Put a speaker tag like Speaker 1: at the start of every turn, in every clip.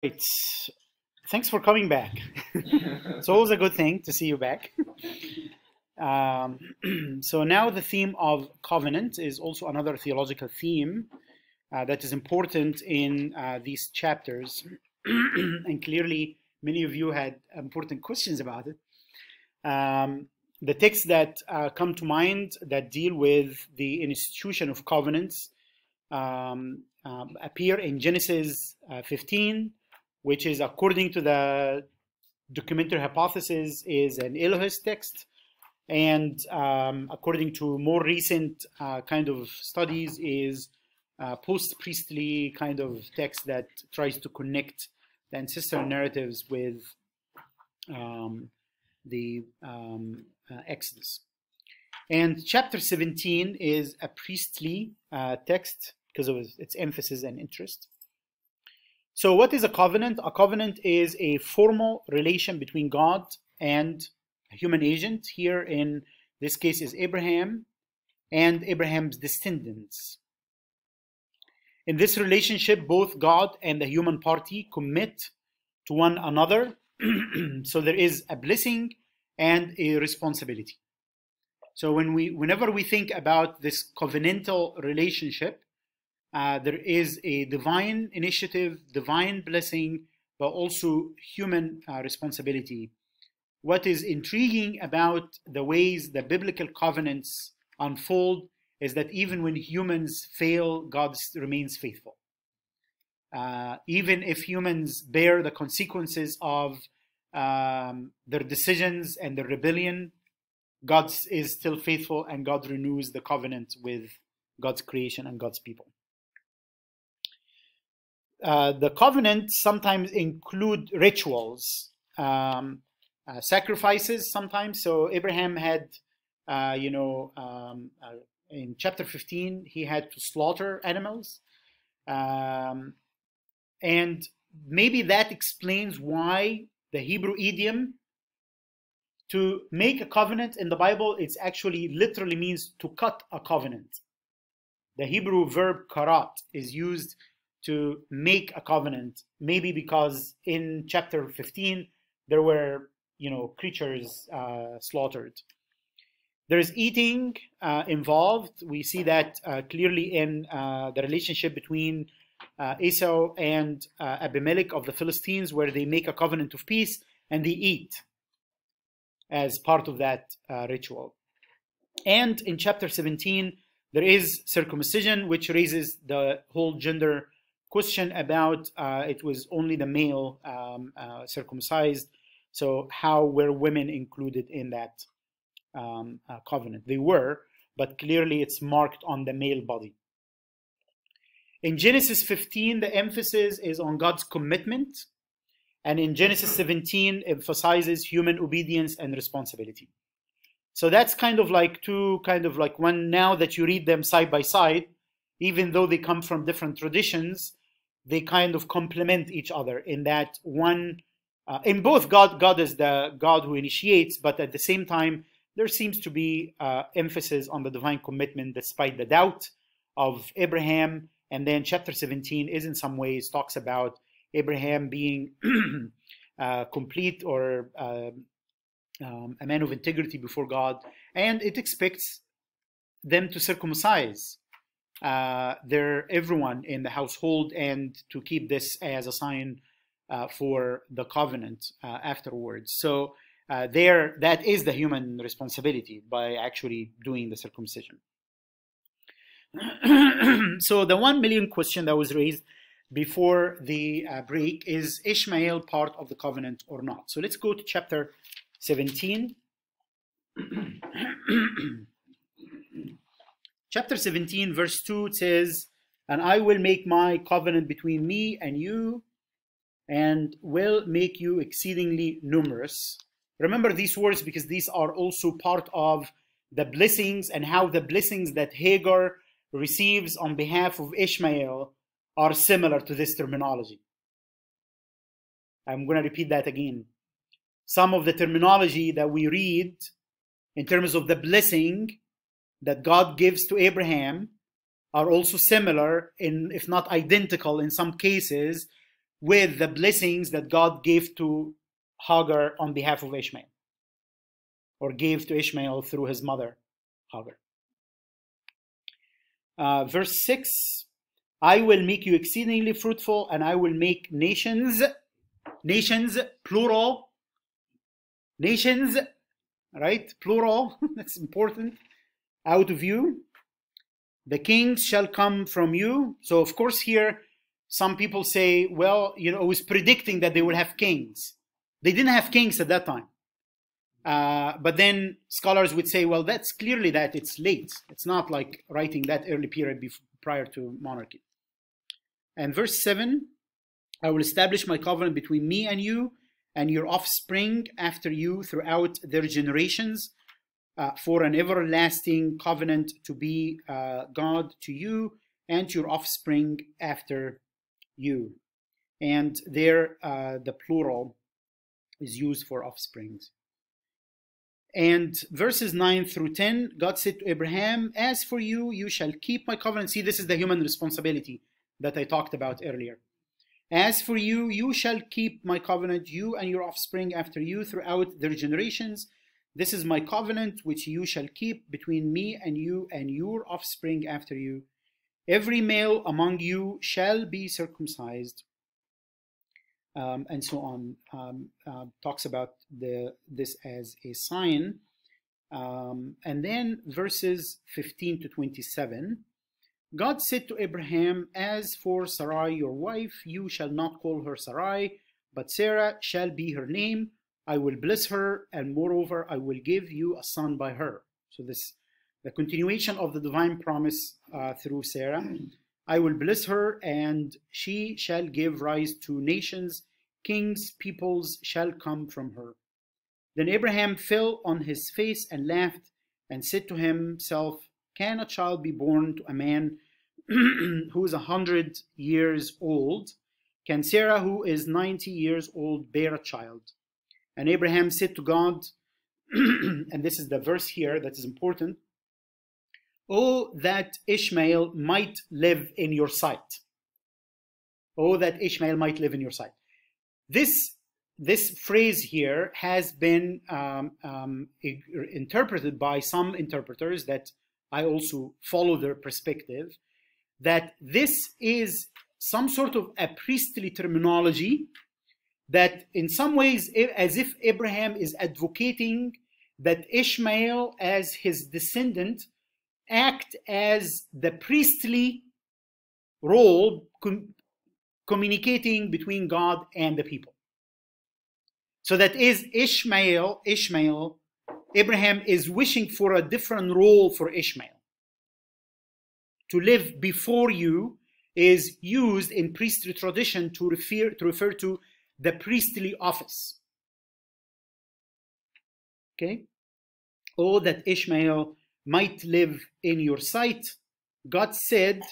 Speaker 1: Right. Thanks for coming back. It's always a good thing to see you back. So now the theme of covenant is also another theological theme that is important in these chapters. And clearly, many of you had important questions about it. The texts that come to mind that deal with the institution of covenants appear in Genesis 15, which is, according to the documentary hypothesis, is an Elohist text. And according to more recent kind of studies, is post-priestly kind of text that tries to connect the ancestral narratives with the Exodus. And chapter 17 is a priestly text because of its emphasis and interest. So what is a covenant? A covenant is a formal relation between God and a human agent. Here in this case is Abraham and Abraham's descendants. In this relationship, both God and the human party commit to one another. So there is a blessing and a responsibility. So whenever we think about this covenantal relationship, there is a divine initiative, divine blessing, but also human responsibility. What is intriguing about the ways the biblical covenants unfold is that even when humans fail, God remains faithful. Even if humans bear the consequences of their decisions and their rebellion, God is still faithful, and God renews the covenant with God's creation and God's people. The covenants sometimes include rituals, sacrifices sometimes. So Abraham had, in chapter 15, he had to slaughter animals. And maybe that explains why the Hebrew idiom to make a covenant in the Bible, it's actually literally means to cut a covenant. The Hebrew verb karat is used to make a covenant, maybe because in chapter 15 there were, creatures slaughtered. There's eating involved. We see that clearly in the relationship between Esau and Abimelech of the Philistines, where they make a covenant of peace and they eat as part of that ritual. And in chapter 17, there is circumcision, which raises the whole gender question about it was only the male circumcised. So how were women included in that covenant? They were, but clearly it's marked on the male body. In Genesis 15, the emphasis is on God's commitment. And in Genesis 17, emphasizes human obedience and responsibility. So that's kind of like one, now that you read them side by side, even though they come from different traditions, they kind of complement each other in that one, in both God is the God who initiates, but at the same time, there seems to be emphasis on the divine commitment despite the doubt of Abraham. And then chapter 17 is in some ways talks about Abraham being complete or a man of integrity before God, and it expects them to circumcise everyone in the household and to keep this as a sign for the covenant afterwards. So that is the human responsibility by actually doing the circumcision. So the 1 million question that was raised before the break is Ishmael part of the covenant or not? So let's go to chapter 17. Chapter 17, verse 2, it says, "And I will make my covenant between me and you, and will make you exceedingly numerous." Remember these words because these are also part of the blessings and how the blessings that Hagar receives on behalf of Ishmael are similar to this terminology. I'm going to repeat that again. Some of the terminology that we read in terms of the blessing that God gives to Abraham are also similar, if not identical in some cases, with the blessings that God gave to Hagar on behalf of Ishmael, or gave to Ishmael through his mother, Hagar. Verse 6, I will make you exceedingly fruitful, and I will make nations, plural, nations, right, plural, that's important, out of you. The kings shall come from you. So, of course, here, some people say, well, you know, it was predicting that they will have kings. They didn't have kings at that time. But then scholars would say, well, that's clearly that it's late. It's not like writing that early period prior to monarchy. And verse 7, I will establish my covenant between me and your offspring after you throughout their generations, for an everlasting covenant to be God to you and to your offspring after you. And there the plural is used for offsprings. And verses 9 through 10, God said to Abraham, as for you, you shall keep my covenant. See, this is the human responsibility that I talked about earlier. As for you, you shall keep my covenant, you and your offspring after you throughout their generations. This is my covenant which you shall keep between me and you and your offspring after you. Every male among you shall be circumcised. And so on, talks about this as a sign. And then verses 15 to 27, God said to Abraham, as for Sarai your wife, you shall not call her Sarai, but Sarah shall be her name. I will bless her, and moreover, I will give you a son by her. So this, the continuation of the divine promise through Sarah. I will bless her, and she shall give rise to nations. Kings, peoples shall come from her. Then Abraham fell on his face and laughed, and said to himself, can a child be born to a man who is 100 years old? Can Sarah, who is 90 years old, bear a child? And Abraham said to God, and this is the verse here that is important, oh, that Ishmael might live in your sight. Oh, that Ishmael might live in your sight. This phrase here has been interpreted by some interpreters that I also follow their perspective, that this is some sort of a priestly terminology that in some ways, as if Abraham is advocating that Ishmael as his descendant act as the priestly role communicating between God and the people. So that is Ishmael, Abraham is wishing for a different role for Ishmael. To live before you is used in priestly tradition to refer to the priestly office. Okay? Oh, that Ishmael might live in your sight. God said,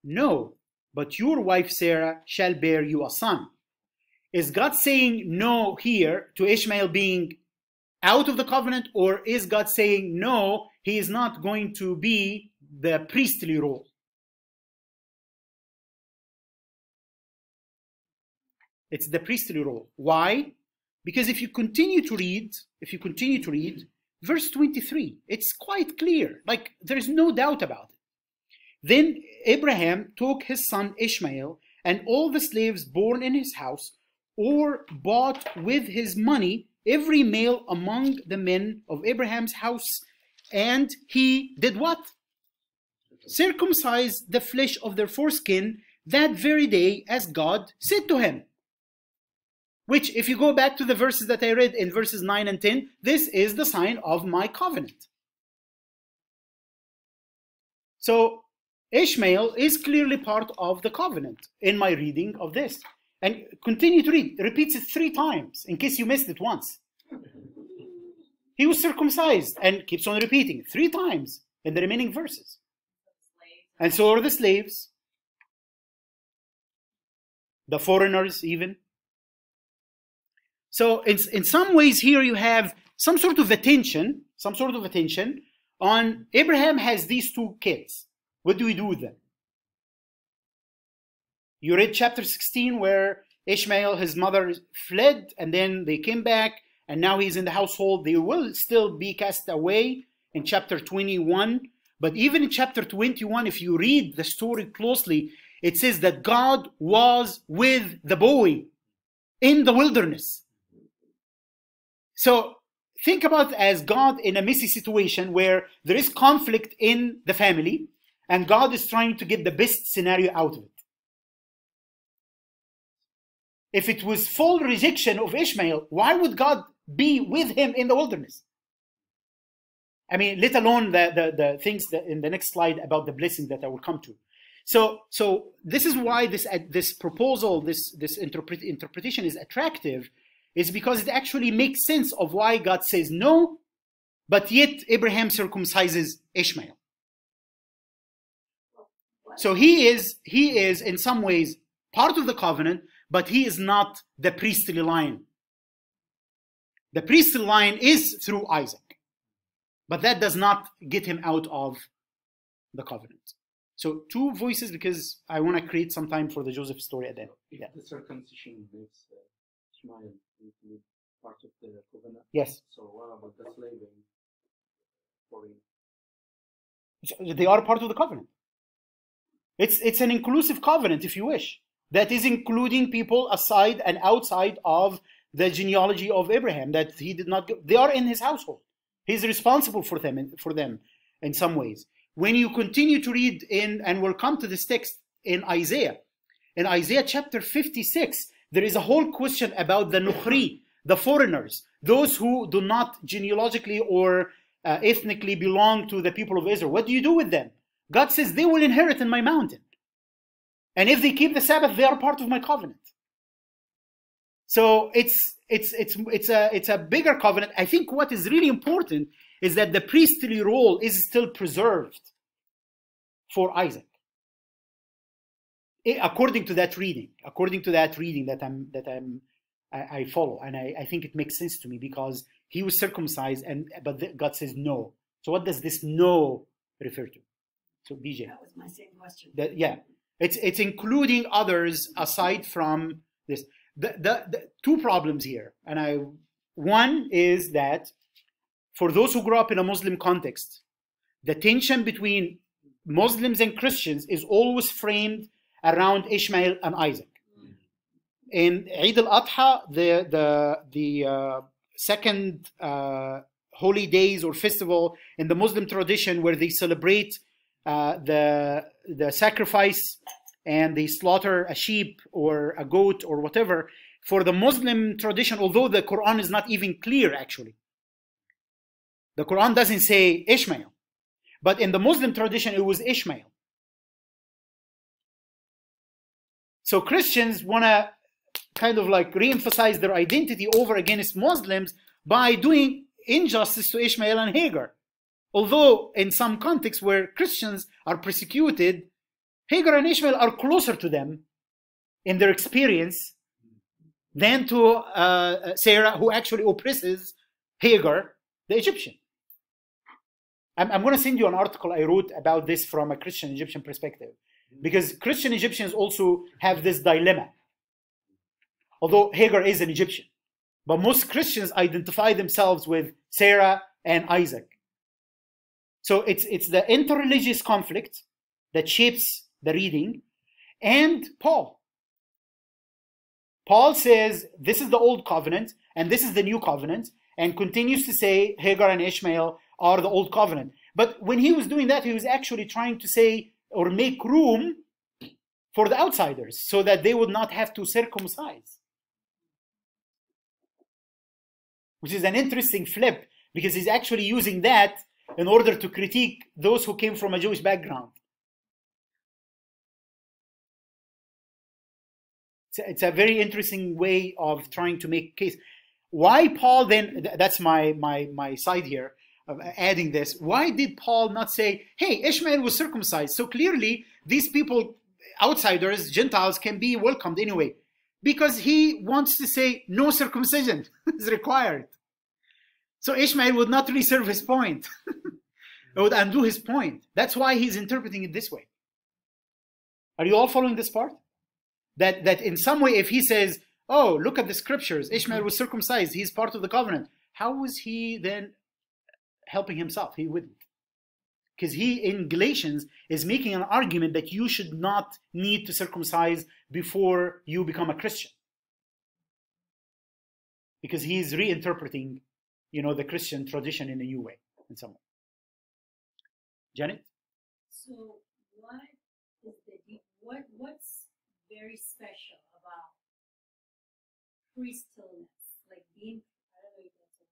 Speaker 1: no, but your wife Sarah shall bear you a son. Is God saying no here to Ishmael being out of the covenant, or is God saying no, he is not going to be the priestly role? It's the priestly role. Why? Because if you continue to read, verse 23, it's quite clear. Like, there's no doubt about it. Then Abraham took his son Ishmael and all the slaves born in his house, or bought with his money every male among the men of Abraham's house, and he did what? Circumcised the flesh of their foreskin that very day, as God said to him. Which, if you go back to the verses that I read in verses 9 and 10, this is the sign of my covenant. So Ishmael is clearly part of the covenant in my reading of this. And continue to read. It repeats it 3 times in case you missed it once. He was circumcised and keeps on repeating 3 times in the remaining verses. And so are the slaves, the foreigners even. So in some ways here you have some sort of attention on Abraham has these 2 kids. What do we do with them? You read chapter 16 where Ishmael, his mother, fled, and then they came back, and now he's in the household. They will still be cast away in chapter 21. But even in chapter 21, if you read the story closely, it says that God was with the boy in the wilderness. So think about it as God in a messy situation where there is conflict in the family, and God is trying to get the best scenario out of it. If it was full rejection of Ishmael, why would God be with him in the wilderness? I mean, let alone the things that in the next slide about the blessing that I will come to. So this is why this proposal, this interpretation is attractive, is because it actually makes sense of why God says no, but yet Abraham circumcises Ishmael. So he is in some ways part of the covenant, but he is not the priestly line. The priestly line is through Isaac, but that does not get him out of the covenant. So two voices, because I want to create some time for the Joseph story at the end.
Speaker 2: Yeah. The circumcision makes Ishmael part of the covenant.
Speaker 1: Yes.
Speaker 2: So what about the slavery?
Speaker 1: So they are part of the covenant. It's an inclusive covenant, if you wish, that is including people aside and outside of the genealogy of Abraham, that he did not. They are in his household. He's responsible for them in some ways. When you continue to read in, and we'll come to this text in Isaiah chapter 56, there is a whole question about the Nukhri, the foreigners, those who do not genealogically or ethnically belong to the people of Israel. What do you do with them? God says they will inherit in my mountain. And if they keep the Sabbath, they are part of my covenant. So it's a bigger covenant. I think what is really important is that the priestly role is still preserved for Isaac, according to that reading that I follow, and I think it makes sense to me, because he was circumcised, but God says no. So what does this no refer to? So BJ,
Speaker 3: that was my same question.
Speaker 1: It's including others aside from this. The two problems here, one is that for those who grew up in a Muslim context, the tension between Muslims and Christians is always framed around Ishmael and Isaac. In Eid al-Adha, the second holy days or festival in the Muslim tradition, where they celebrate the sacrifice and they slaughter a sheep or a goat or whatever, for the Muslim tradition, although the Quran is not even clear actually. The Quran doesn't say Ishmael, but in the Muslim tradition it was Ishmael. So Christians want to kind of like re-emphasize their identity over against Muslims by doing injustice to Ishmael and Hagar. Although in some contexts where Christians are persecuted, Hagar and Ishmael are closer to them in their experience than to Sarah, who actually oppresses Hagar, the Egyptian. I'm going to send you an article I wrote about this from a Christian Egyptian perspective, because Christian Egyptians also have this dilemma. Although Hagar is an Egyptian, but most Christians identify themselves with Sarah and Isaac. So it's the interreligious conflict that shapes the reading. And Paul says this is the old covenant and this is the new covenant, and continues to say Hagar and Ishmael are the old covenant. But when he was doing that, he was actually trying to say or make room for the outsiders so that they would not have to circumcise. Which is an interesting flip, because he's actually using that in order to critique those who came from a Jewish background. It's a very interesting way of trying to make a case. Why Paul then, that's my side here of adding this, why did Paul not say, hey, Ishmael was circumcised, so clearly these people, outsiders, Gentiles, can be welcomed anyway? Because he wants to say no circumcision is required. So Ishmael would not really serve his point. It would undo his point. That's why he's interpreting it this way. Are you all following this part? That in some way, if he says, oh, look at the scriptures, Ishmael was circumcised, he's part of the covenant, how was he then helping himself? He wouldn't. Because he, in Galatians, is making an argument that you should not need to circumcise before you become a Christian. Because he's reinterpreting, the Christian tradition in a new way, in some way. Janet?
Speaker 3: So what's very special about priesthood, like being, I don't know if that's a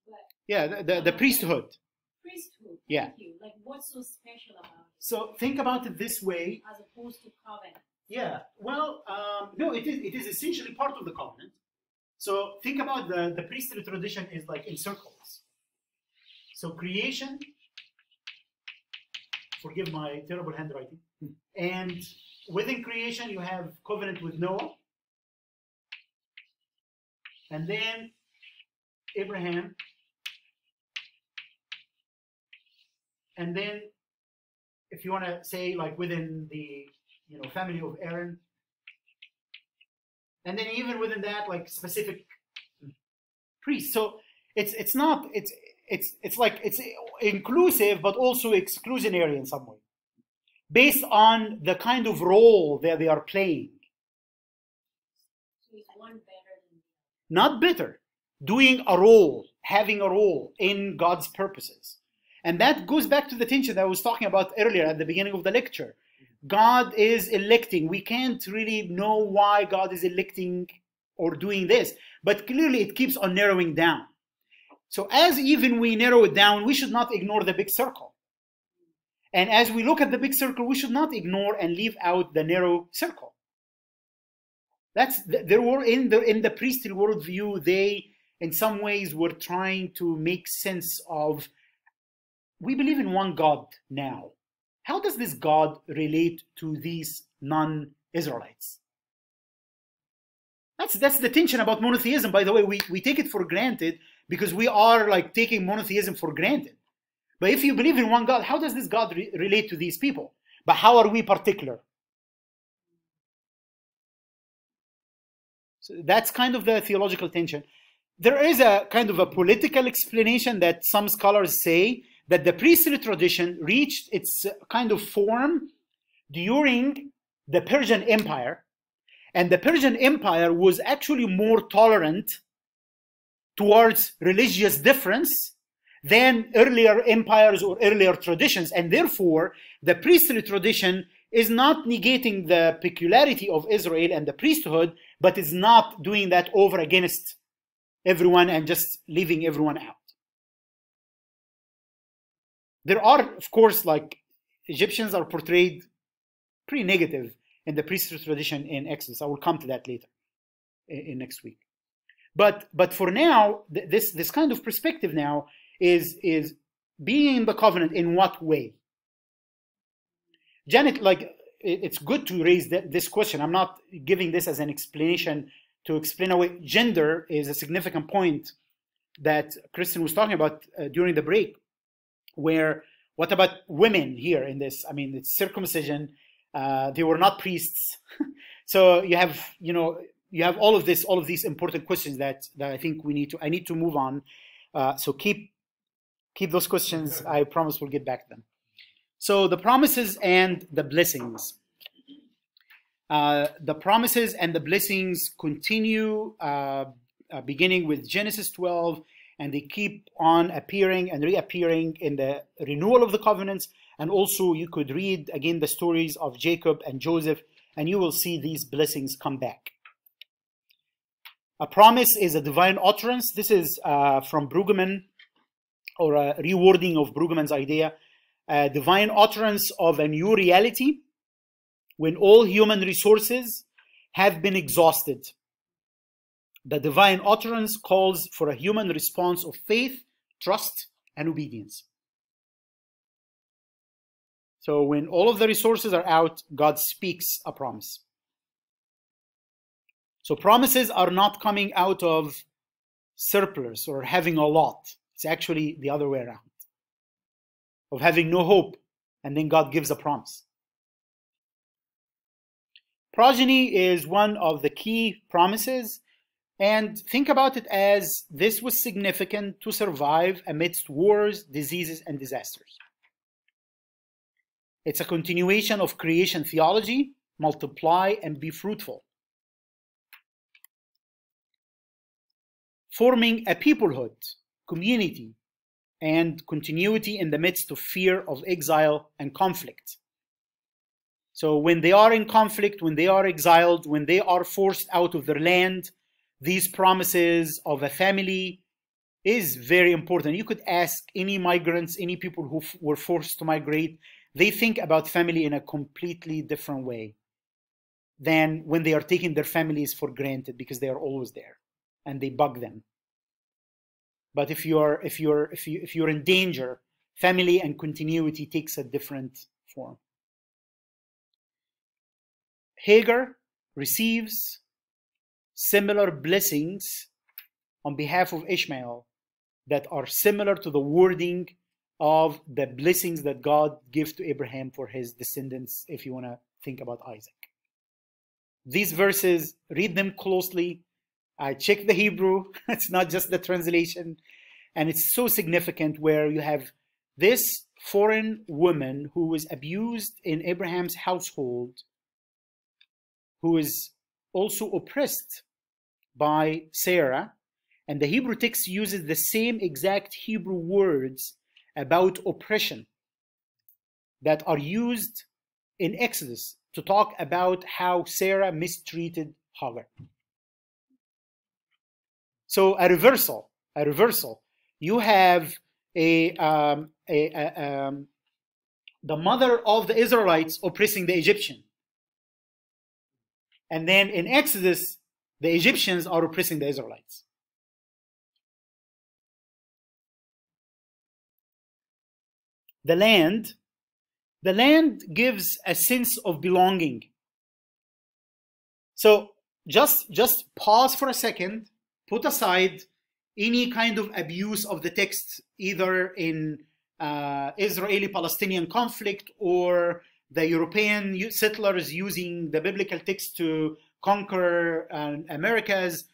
Speaker 3: but
Speaker 1: yeah, the priesthood.
Speaker 3: Priesthood.
Speaker 1: Yeah.
Speaker 3: Thank you. Like, what's so special about it?
Speaker 1: So think about it this way.
Speaker 3: As opposed to covenant.
Speaker 1: Yeah. Well, no, it is essentially part of the covenant. So think about the priestly tradition is like in circles. So creation, forgive my terrible handwriting, and within creation you have covenant with Noah, and then Abraham, and then if you want to say like within the family of Aaron, and then even within that like specific priests. So it's like it's inclusive but also exclusionary in some way, based on the kind of role that they are playing.
Speaker 3: So is one better than the other?
Speaker 1: Not better, doing a role, having a role in God's purposes. And that goes back to the tension that I was talking about earlier at the beginning of the lecture. God is electing. We can't really know why God is electing or doing this, but clearly it keeps on narrowing down. So as even we narrow it down, we should not ignore the big circle. And as we look at the big circle, we should not ignore and leave out the narrow circle. There were in the priestly worldview, they in some ways were trying to make sense of, we believe in one God now. How does this God relate to these non-Israelites? That's the tension about monotheism. By the way, we take it for granted because we are like taking monotheism for granted. But if you believe in one God, how does this God relate to these people? But how are we particular? So that's kind of the theological tension. There is a kind of a political explanation that some scholars say that the priestly tradition reached its kind of form during the Persian Empire. And the Persian Empire was actually more tolerant towards religious difference than earlier empires or earlier traditions. And therefore, the priestly tradition is not negating the peculiarity of Israel and the priesthood, but is not doing that over against everyone and just leaving everyone out. There are, of course, like Egyptians are portrayed pretty negative in the priestly tradition in Exodus. I will come to that later in next week. But for now, this kind of perspective now is being in the covenant in what way? Janet, like it's good to raise this question. I'm not giving this as an explanation to explain away. Gender is a significant point that Kristen was talking about during the break. Where, what about women here in this? I mean, it's circumcision. They were not priests. So you have all of these important questions that I think I need to move on. So keep those questions. I promise we'll get back to them. So the promises and the blessings. The promises and the blessings continue beginning with Genesis 12. And they keep on appearing and reappearing in the renewal of the covenants. And also you could read again the stories of Jacob and Joseph, and you will see these blessings come back. A promise is a divine utterance. This is from Brueggemann, or a rewording of Brueggemann's idea. A divine utterance of a new reality when all human resources have been exhausted. The divine utterance calls for a human response of faith, trust, and obedience. So when all of the resources are out, God speaks a promise. So promises are not coming out of surplus or having a lot. It's actually the other way around. Of having no hope, and then God gives a promise. Progeny is one of the key promises, and think about it as this was significant to survive amidst wars, diseases, and disasters. It's a continuation of creation theology: multiply and be fruitful. Forming a peoplehood, community, and continuity in the midst of fear of exile and conflict. So when they are in conflict, when they are exiled, when they are forced out of their land, these promises of a family is very important. You could ask any migrants, any people who were forced to migrate, they think about family in a completely different way than when they are taking their families for granted because they are always there and they bug them. But if you're in danger, family and continuity takes a different form. Hagar receives similar blessings on behalf of Ishmael that are similar to the wording of the blessings that God gives to Abraham for his descendants, if you want to think about Isaac. These verses, read them closely. I checked the Hebrew. It's not just the translation. And it's so significant where you have this foreign woman who was abused in Abraham's household, who is also oppressed by Sarah. And the Hebrew text uses the same exact Hebrew words about oppression that are used in Exodus to talk about how Sarah mistreated Hagar. So a reversal. You have the mother of the Israelites oppressing the Egyptian. And then in Exodus, the Egyptians are oppressing the Israelites. The land gives a sense of belonging. So just pause for a second, put aside any kind of abuse of the text, either in Israeli-Palestinian conflict or the European settlers using the biblical text to conquer Americas.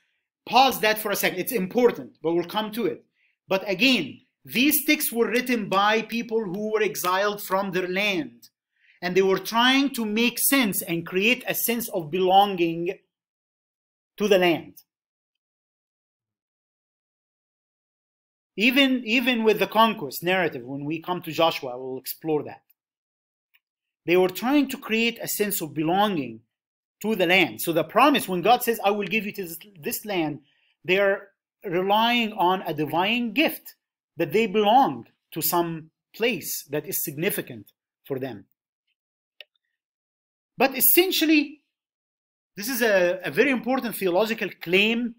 Speaker 1: Pause that for a second. It's important, but we'll come to it. But again, these texts were written by people who were exiled from their land, and they were trying to make sense and create a sense of belonging to the land. Even with the conquest narrative, when we come to Joshua, we'll explore that. They were trying to create a sense of belonging to the land. So the promise, when God says, I will give you to this land, they are relying on a divine gift, that they belong to some place that is significant for them. But essentially, this is a very important theological claim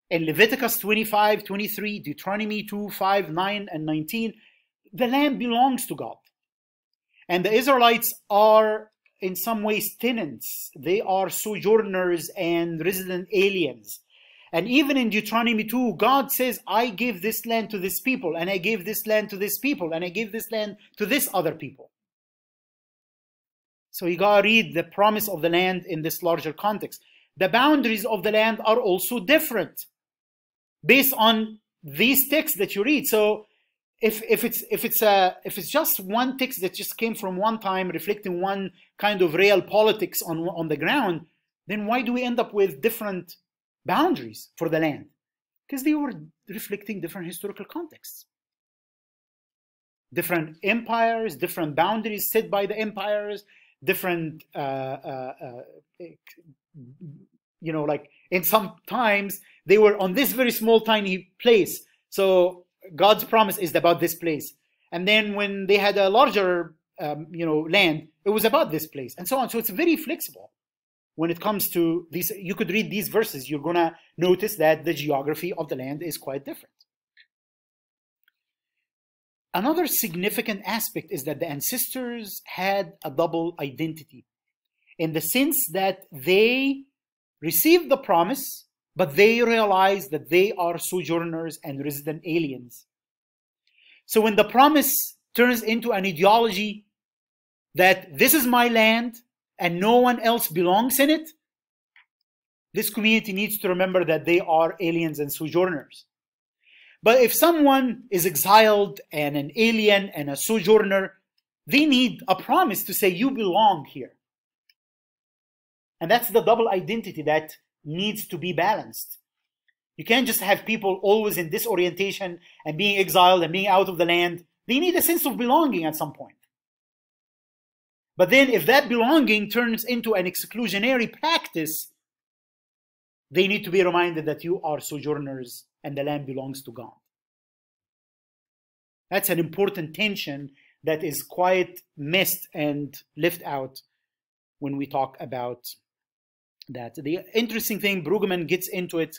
Speaker 1: in Leviticus 25, 23, Deuteronomy 2, 5, 9, and 19. The land belongs to God. And the Israelites are in some ways tenants. They are sojourners and resident aliens. And even in Deuteronomy 2, God says, I give this land to this people, and I gave this land to this people, and I gave this land to this other people. So you gotta read the promise of the land in this larger context. The boundaries of the land are also different based on these texts that you read. So if it's just one text that just came from one time reflecting one kind of real politics on the ground, then why do we end up with different boundaries for the land? Because they were reflecting different historical contexts. Different empires, different boundaries set by the empires, different, like in some times they were on this very small, tiny place. So God's promise is about this place. And then when they had a larger, land, it was about this place and so on. So it's very flexible. When it comes to these, you could read these verses, you're going to notice that the geography of the land is quite different. Another significant aspect is that the ancestors had a double identity, in the sense that they received the promise, but they realized that they are sojourners and resident aliens. So when the promise turns into an ideology that this is my land, and no one else belongs in it, this community needs to remember that they are aliens and sojourners. But if someone is exiled and an alien and a sojourner, they need a promise to say, you belong here. And that's the double identity that needs to be balanced. You can't just have people always in disorientation and being exiled and being out of the land. They need a sense of belonging at some point. But then if that belonging turns into an exclusionary practice, they need to be reminded that you are sojourners and the land belongs to God. That's an important tension that is quite missed and left out when we talk about that. The interesting thing, Brueggemann gets into it,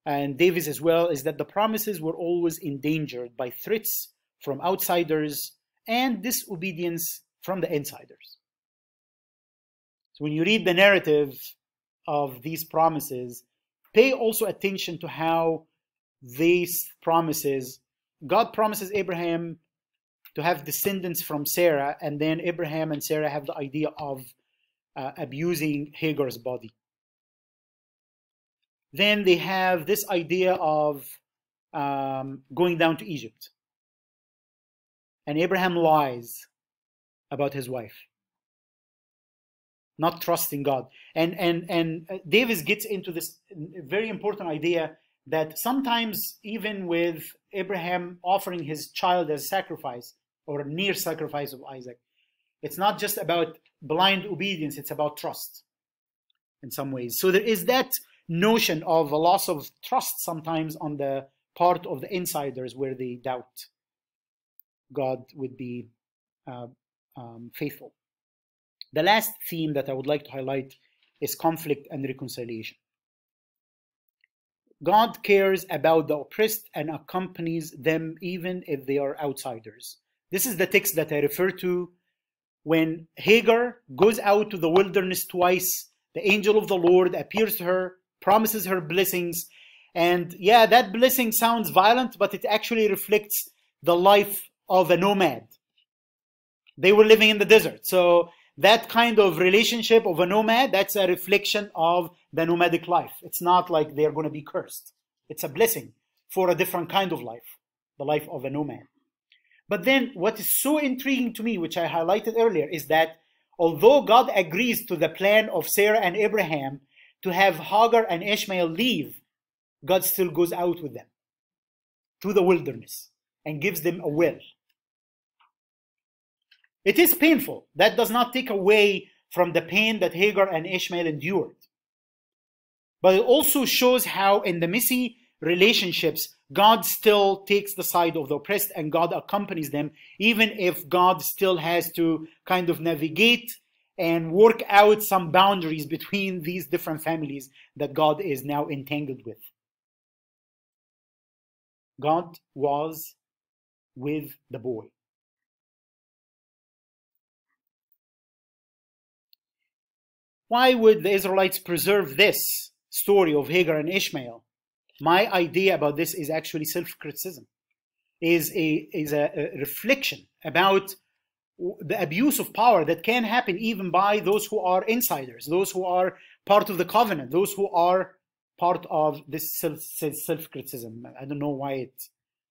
Speaker 1: and Davis as well, is that the promises were always endangered by threats from outsiders and disobedience from the insiders. So when you read the narrative of these promises, pay also attention to how these promises, God promises Abraham to have descendants from Sarah, and then Abraham and Sarah have the idea of abusing Hagar's body. Then they have this idea of going down to Egypt. And Abraham lies about his wife, not trusting God. And Davis gets into this very important idea that sometimes even with Abraham offering his child as sacrifice or near sacrifice of Isaac, it's not just about blind obedience, it's about trust in some ways. So there is that notion of a loss of trust sometimes on the part of the insiders where they doubt God would be faithful. The last theme that I would like to highlight is conflict and reconciliation. God cares about the oppressed and accompanies them even if they are outsiders. This is the text that I refer to when Hagar goes out to the wilderness twice. The angel of the Lord appears to her, promises her blessings. And yeah, that blessing sounds violent, but it actually reflects the life of a nomad. They were living in the desert. So that kind of relationship of a nomad, that's a reflection of the nomadic life. It's not like they're going to be cursed. It's a blessing for a different kind of life, the life of a nomad. But then what is so intriguing to me, which I highlighted earlier, is that although God agrees to the plan of Sarah and Abraham to have Hagar and Ishmael leave, God still goes out with them to the wilderness and gives them a will. It is painful. That does not take away from the pain that Hagar and Ishmael endured. But it also shows how in the messy relationships, God still takes the side of the oppressed and God accompanies them, even if God still has to kind of navigate and work out some boundaries between these different families that God is now entangled with. God was with the boy. Why would the Israelites preserve this story of Hagar and Ishmael? My idea about this is actually self-criticism, is a reflection about the abuse of power that can happen even by those who are insiders, those who are part of the covenant, those who are part of this self-criticism. I don't know why it's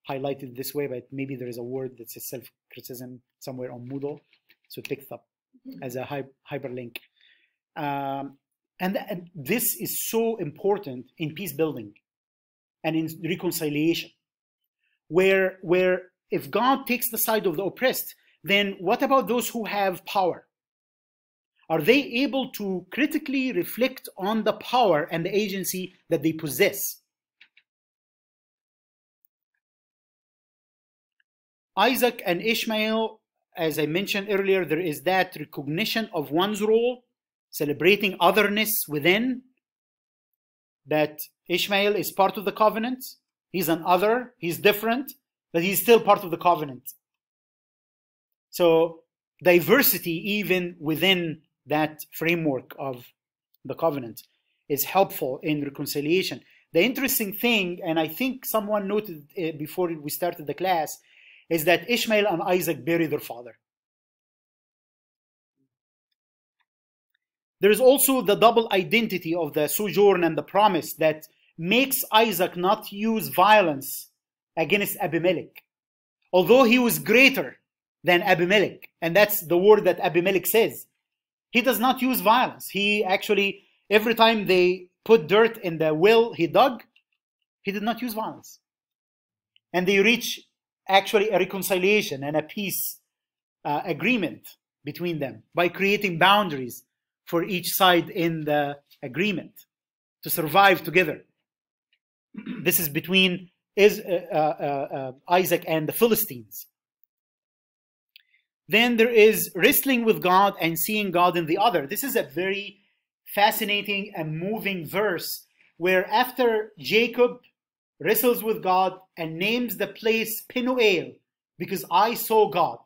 Speaker 1: highlighted this way, but maybe there is a word that says self-criticism somewhere on Moodle, so it picks up as a hyperlink. And this is so important in peace building and in reconciliation, where if God takes the side of the oppressed, then what about those who have power? Are they able to critically reflect on the power and the agency that they possess? Isaac and Ishmael, as I mentioned earlier, there is that recognition of one's role, celebrating otherness within, that Ishmael is part of the covenant. He's an other, he's different, but he's still part of the covenant. So diversity even within that framework of the covenant is helpful in reconciliation. The interesting thing, and I think someone noted it before we started the class, is that Ishmael and Isaac bury their father. There is also the double identity of the sojourn and the promise that makes Isaac not use violence against Abimelech, although he was greater than Abimelech, and that's the word that Abimelech says. He does not use violence. He actually, every time they put dirt in the well he dug, he did not use violence. And they reach actually a reconciliation and a peace agreement between them by creating boundaries for each side in the agreement to survive together. This is between Isaac and the Philistines. Then there is wrestling with God and seeing God in the other. This is a very fascinating and moving verse where after Jacob wrestles with God and names the place Penuel, because I saw God.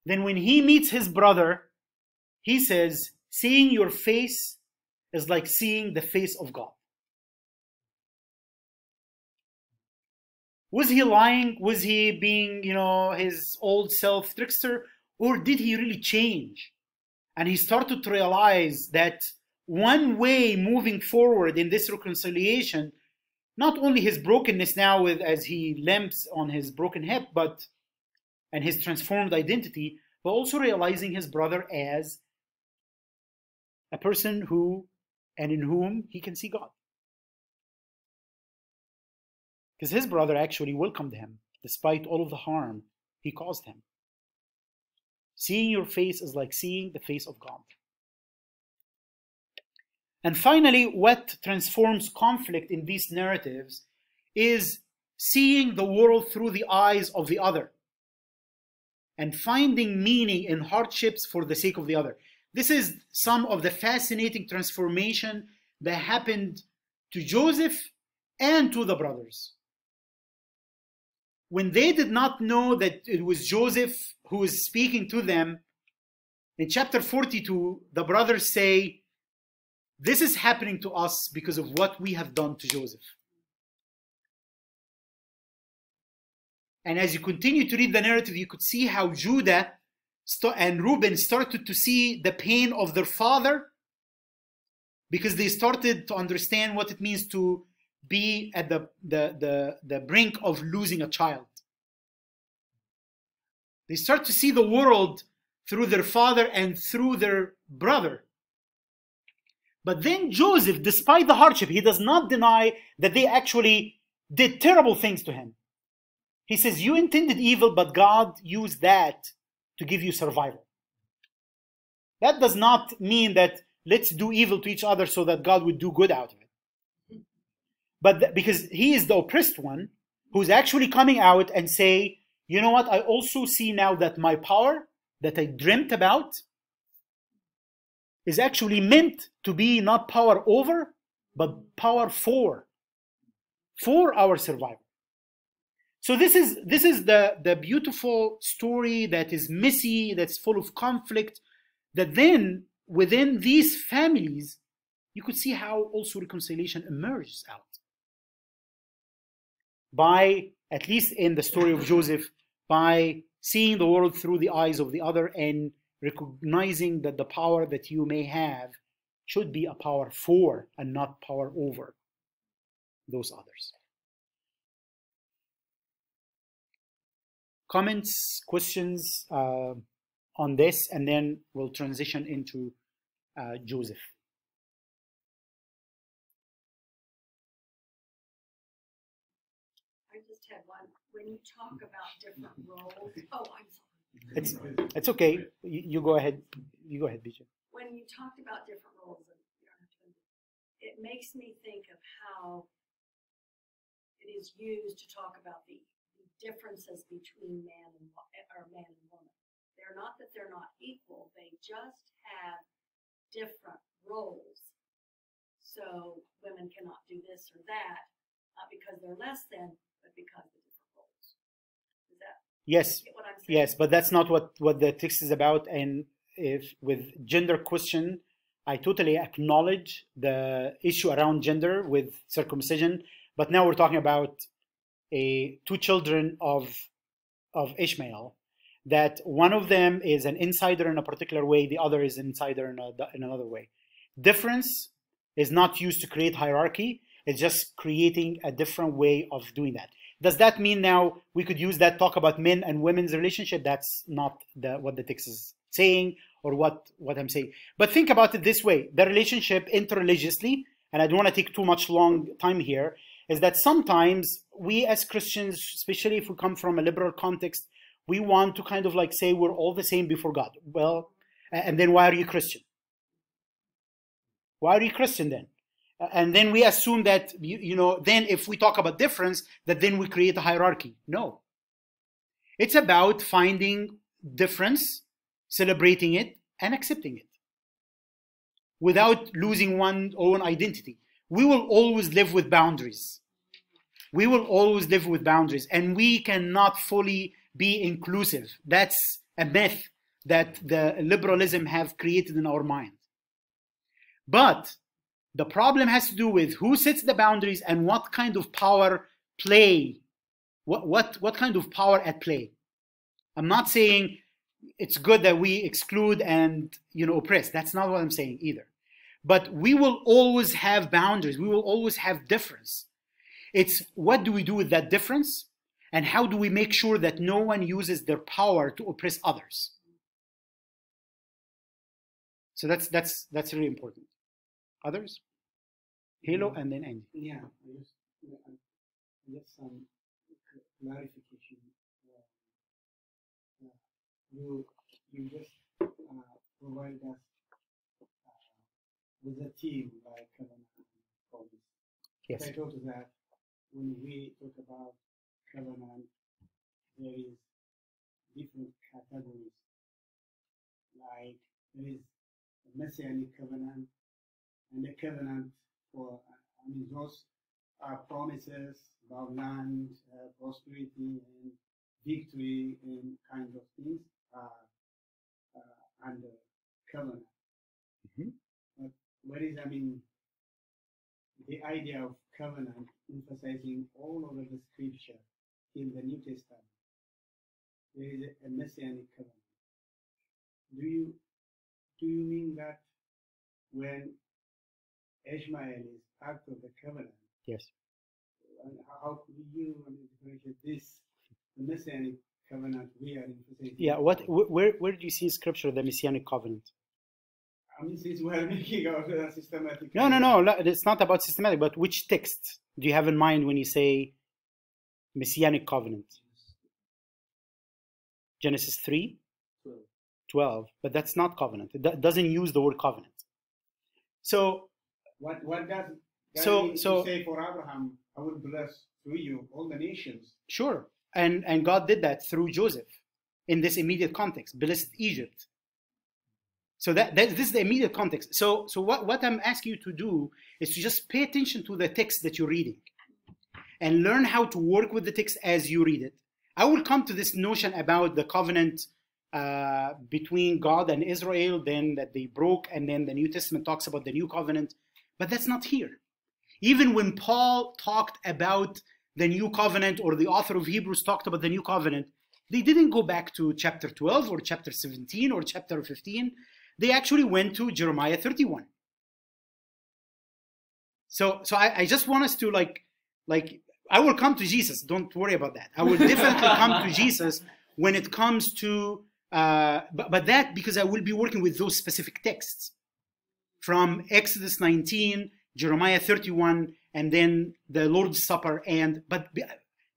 Speaker 1: Then when he meets his brother, he says, seeing your face is like seeing the face of God. Was he lying? Was he being, his old self trickster? Or did he really change? And he started to realize that one way moving forward in this reconciliation, not only his brokenness now as he limps on his broken hip, and his transformed identity, but also realizing his brother as a person who and in whom he can see God. Because his brother actually welcomed him despite all of the harm he caused him. Seeing your face is like seeing the face of God. And finally, what transforms conflict in these narratives is seeing the world through the eyes of the other and finding meaning in hardships for the sake of the other. This is some of the fascinating transformation that happened to Joseph and to the brothers. When they did not know that it was Joseph who was speaking to them, in chapter 42, the brothers say, this is happening to us because of what we have done to Joseph. And as you continue to read the narrative, you could see how Judah and Reuben started to see the pain of their father because they started to understand what it means to be at the brink of losing a child. They start to see the world through their father and through their brother. But then Joseph, despite the hardship, he does not deny that they actually did terrible things to him. He says, you intended evil, but God used that to give you survival. That does not mean that let's do evil to each other so that God would do good out of it. But because he is the oppressed one who's actually coming out and say, you know what, I also see now that my power that I dreamt about is actually meant to be not power over, but power for our survival. So this is the beautiful story that is messy, that's full of conflict, that then within these families, you could see how also reconciliation emerges out. By, at least in the story of Joseph, by seeing the world through the eyes of the other and recognizing that the power that you may have should be a power for and not power over those others. Comments, questions on this, and then we'll transition into Joseph.
Speaker 3: I just had one. When you talk about different roles, I'm sorry.
Speaker 1: It's okay. You go ahead. You go ahead, BJ.
Speaker 3: When you talked about different roles, it makes me think of how it is used to talk about the differences between man and woman. They're not that they're not equal, they just have different roles. So women cannot do this or that, not because they're less than, but because of different roles. Is that what I'm saying?
Speaker 1: Yes, but that's not what the text is about. And if with gender question, I totally acknowledge the issue around gender with circumcision, but now we're talking about two children of Ishmael that one of them is an insider in a particular way, the other is an insider in another way. Difference is not used to create hierarchy. It's just creating a different way of doing that. Does that mean now we could use that talk about men and women's relationship? That's not what the text is saying or what I'm saying. But think about it this way. The relationship interreligiously, and I don't want to take too much long time here, is that sometimes we as Christians, especially if we come from a liberal context, we want to kind of like say we're all the same before God. Well, and then why are you Christian? Why are you Christian then? And then we assume that, then if we talk about difference, that then we create a hierarchy. No. It's about finding difference, celebrating it, and accepting it without losing one's own identity. We will always live with boundaries. We will always live with boundaries, and we cannot fully be inclusive. That's a myth that the liberalism have created in our mind. But the problem has to do with who sets the boundaries and what kind of power play, what kind of power at play. I'm not saying it's good that we exclude and oppress. That's not what I'm saying either. But we will always have boundaries. We will always have difference. It's what do we do with that difference, and how do we make sure that no one uses their power to oppress others. So that's really important. Others? Halo and then Andy.
Speaker 2: Yeah, just some clarification. You just provide us with a team like covenant promise.
Speaker 1: Yes.
Speaker 2: I thought that when we talk about covenant, there is different categories. Like there is a messianic covenant and a covenant for, those are promises about land, prosperity, and victory, and kind of things under covenant.
Speaker 1: Mm-hmm.
Speaker 2: But what is, the idea of covenant emphasizing all over the scripture in the New Testament? There is a messianic covenant. Do you mean that when Ishmael is part of the covenant?
Speaker 1: Yes.
Speaker 2: How do you differentiate this, the messianic covenant we are emphasizing?
Speaker 1: Yeah. Where do you see in scripture the messianic covenant?
Speaker 2: Since we are making a systematic.
Speaker 1: No. It's not about systematic, but which text do you have in mind when you say messianic covenant? Genesis 3? 12. But that's not covenant. It doesn't use the word covenant. So
Speaker 2: what does
Speaker 1: so
Speaker 2: say for Abraham, I will bless through you all the nations?
Speaker 1: Sure. And God did that through Joseph in this immediate context, blessed Egypt. So this is the immediate context. So what I'm asking you to do is to just pay attention to the text that you're reading and learn how to work with the text as you read it. I will come to this notion about the covenant between God and Israel, then that they broke, and then the New Testament talks about the new covenant, but that's not here. Even when Paul talked about the new covenant, or the author of Hebrews talked about the new covenant, they didn't go back to chapter 12 or chapter 17 or chapter 15. They actually went to Jeremiah 31. So I just want us to like I will come to Jesus. Don't worry about that. I will definitely come to Jesus when it comes to but that because I will be working with those specific texts from Exodus 19, Jeremiah 31, and then the Lord's Supper. But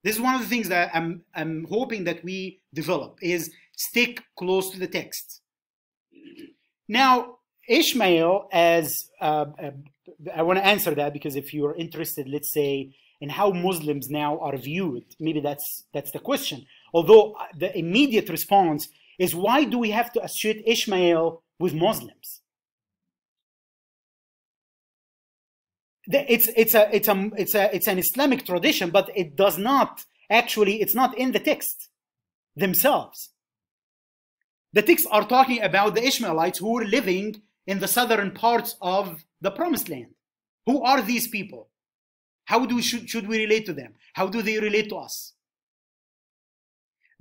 Speaker 1: this is one of the things that I'm hoping that we develop is stick close to the text. Now, Ishmael, as I want to answer that because if you're interested, let's say, in how Muslims now are viewed, maybe that's the question. Although the immediate response is, why do we have to associate Ishmael with Muslims? It's an Islamic tradition, but it does not actually. It's not in the text themselves. The texts are talking about the Ishmaelites who were living in the southern parts of the Promised Land. Who are these people? How should we relate to them? How do they relate to us?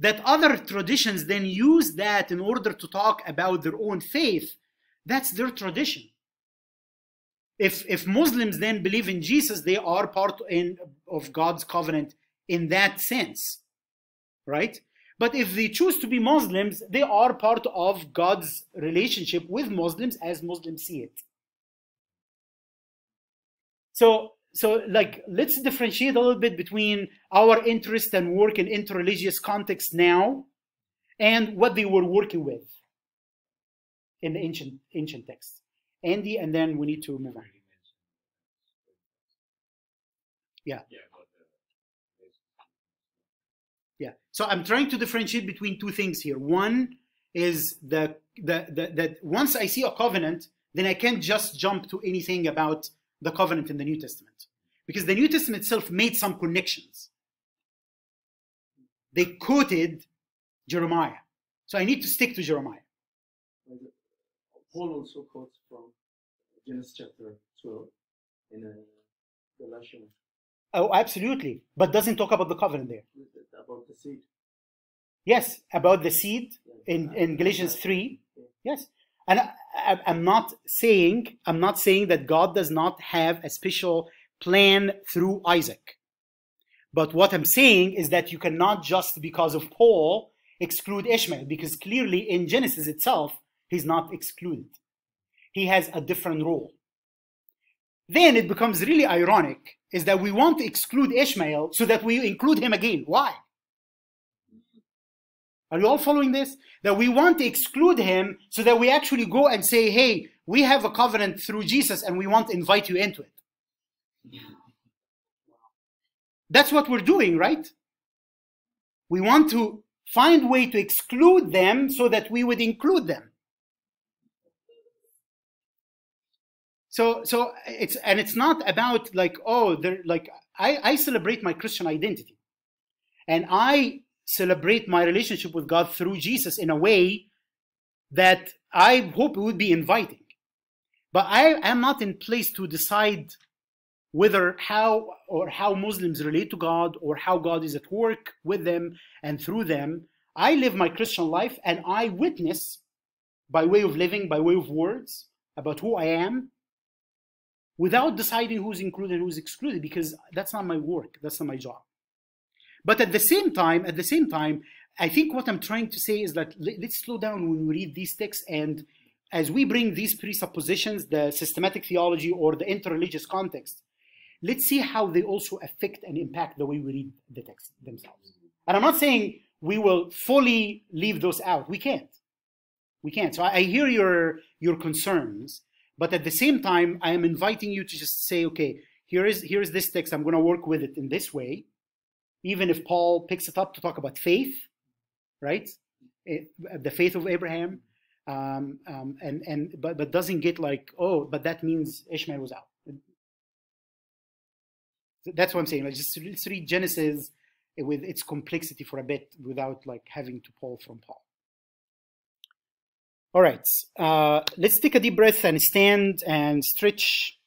Speaker 1: That other traditions then use that in order to talk about their own faith, that's their tradition. If Muslims then believe in Jesus, they are part of God's covenant in that sense, right? But if they choose to be Muslims, they are part of God's relationship with Muslims as Muslims see it. So like, let's differentiate a little bit between our interest and work in interreligious context now and what they were working with in the ancient texts. Andy, and then we need to move on. Yeah. Yeah. So I'm trying to differentiate between two things here. One is that once I see a covenant, then I can't just jump to anything about the covenant in the New Testament, because the New Testament itself made some connections. They quoted Jeremiah. So I need to stick to Jeremiah.
Speaker 4: Paul also quotes from Genesis chapter 12 in Galatians.
Speaker 1: Oh, absolutely. But doesn't talk about the covenant there.
Speaker 4: About the seed.
Speaker 1: Yes, about the seed in Galatians 3. Yes. And I'm not saying that God does not have a special plan through Isaac. But what I'm saying is that you cannot just because of Paul exclude Ishmael, because clearly in Genesis itself, he's not excluded. He has a different role. Then it becomes really ironic is that we want to exclude Ishmael so that we include him again. Why? Are you all following this? That we want to exclude him so that we actually go and say, hey, we have a covenant through Jesus and we want to invite you into it. That's what we're doing, right? We want to find a way to exclude them so that we would include them. So it's not about like, oh, they're like, I celebrate my Christian identity. And I celebrate my relationship with God through Jesus in a way that I hope it would be inviting. But I am not in place to decide whether how Muslims relate to God or how God is at work with them and through them. I live my Christian life and I witness by way of living, by way of words about who I am, without deciding who's included and who's excluded, because that's not my work, that's not my job. But at the same time, I think what I'm trying to say is that let's slow down when we read these texts, and as we bring these presuppositions, the systematic theology or the interreligious context, let's see how they also affect and impact the way we read the texts themselves. And I'm not saying we will fully leave those out. We can't. So I hear your concerns, but at the same time, I am inviting you to just say, okay, here is this text. I'm going to work with it in this way. Even if Paul picks it up to talk about faith, right? The faith of Abraham, but doesn't get like, oh, but that means Ishmael was out. That's what I'm saying. Like, just let's read Genesis with its complexity for a bit without like having to pull from Paul. All right, let's take a deep breath and stand and stretch.